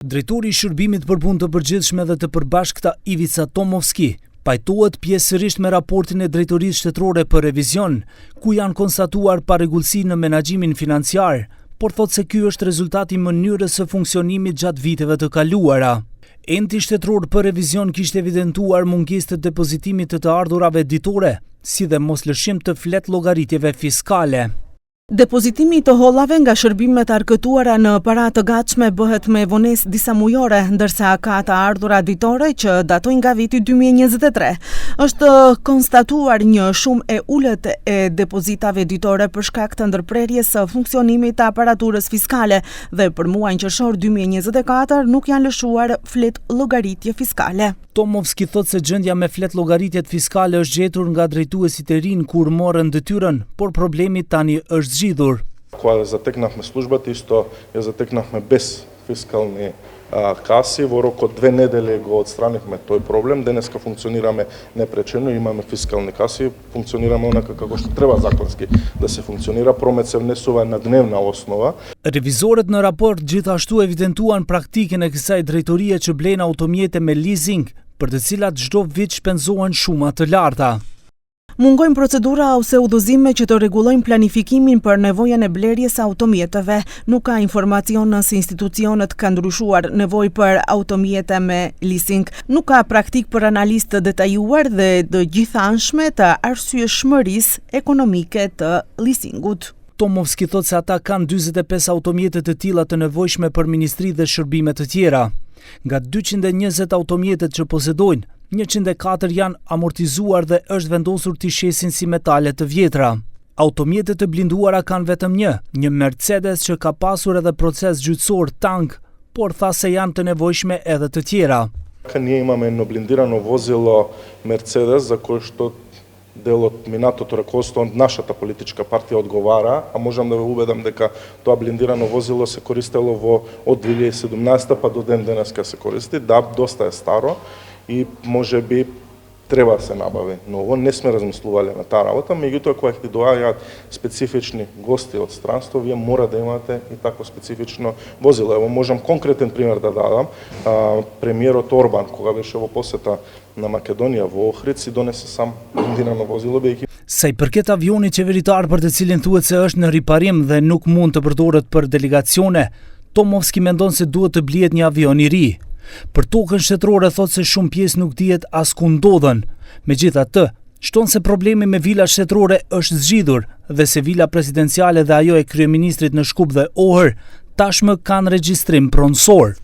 Drejtori i shërbimit për punë të përgjithshme dhe të përbashkëta Ivica Tomovski pajtohet pjesërisht me raportin e Drejtorisë Shtetërore për revizion, ku janë konstatuar parregullsi në menaxhimin financiar, por thotë se ky është rezultati i mënyrës së funksionimit gjatë viteve të kaluara. Enti shtetëror për revizion kishte evidentuar mungesë të depozitimit të ardhurave ditore, si dhe moslëshim të flet llogaritjeve fiskale. Depozitimi të hollave nga shërbimet arkëtuara në para të gatshme bëhet me vonesë disa mujore, ndërsa ka të ardhura ditore që datojnë nga viti 2023. Është konstatuar një shumë e ulët e depozitave ditore për shkak të ndërprerjes së funksionimit të aparaturës fiskale dhe për muajin qershor 2024 nuk janë lëshuar flet llogaritje fiskale. Tomovski thotë se gjendja me flet llogaritjet fiskale është gjetur nga drejtuesit e rinj kur morën detyrën, por problemi tani është zgjidhur. Кога затекнавме службата, исто ја затекнавме без фискални каси, во рок од 2 недели го отстранивме тој проблем. Денеска функционираме непречено, имаме фискални каси, функционираме онака како што треба законски да се функционира, промет се внесува на дневна основа. Revizorët në raport gjithashtu evidentuan praktikën e kësaj drejtorie që blen automjete me leasing, për të cilat çdo vit shpenzohen shuma të larta. Mungojnë procedura ose udhëzime që të rregullojnë planifikimin për nevojën e blerjes së automjeteve. Nuk ka informacion nëse institucionet kanë ndryshuar nevojë për automjete me leasing. Nuk ka praktik për analizë të detajuar dhe të gjithanshme të arsyeshmërisë ekonomike të leasingut. Tomovski thotë se ata kanë 45 automjete të tilla të nevojshme për ministri dhe shërbime të tjera. Nga 220 automjetet që posedojnë, 104 janë amortizuar dhe është vendosur t'i shesin si metale të vjetra. Automjetet të blinduara kanë vetëm një Mercedes që ka pasur edhe proces gjyqësor tank, por tha se janë të nevojshme edhe të tjera. Ние имаме едно блиндирано возило Mercedes за кое што дел од минатото раководство од нашата политичка партија одговара, а можам да ве убедам дека тоа блиндирано возило се користело од 2017 па до ден денеска се користи. Да, доста е старо и може би треба да се набави ново. Не сме размислувале на таа работа, меѓутоа кога ќе доаѓаат специфични гости од странство, вие мора да имате и тако специфично возило. Ево можам конкретен пример да дадам. Премиерот Орбан кога беше во посета на Македонија во Охрид си донесе сам блиндирано возило бејќи. Sa i përket avionit qeveritar për të cilin thuhet se është në riparim dhe nuk mund të përdoret për delegacione, Tomovski mendon se duhet të blihet një avion i ri. Për tokën shtetërore thotë se shumë pjesë nuk dihet as ku ndodhen. Megjithatë, shton se problemi me vila shtetërore është zgjidhur dhe se vila presidenciale dhe ajo e kryeministrit në Shkup dhe Ohër tashmë kanë regjistrim pronësor.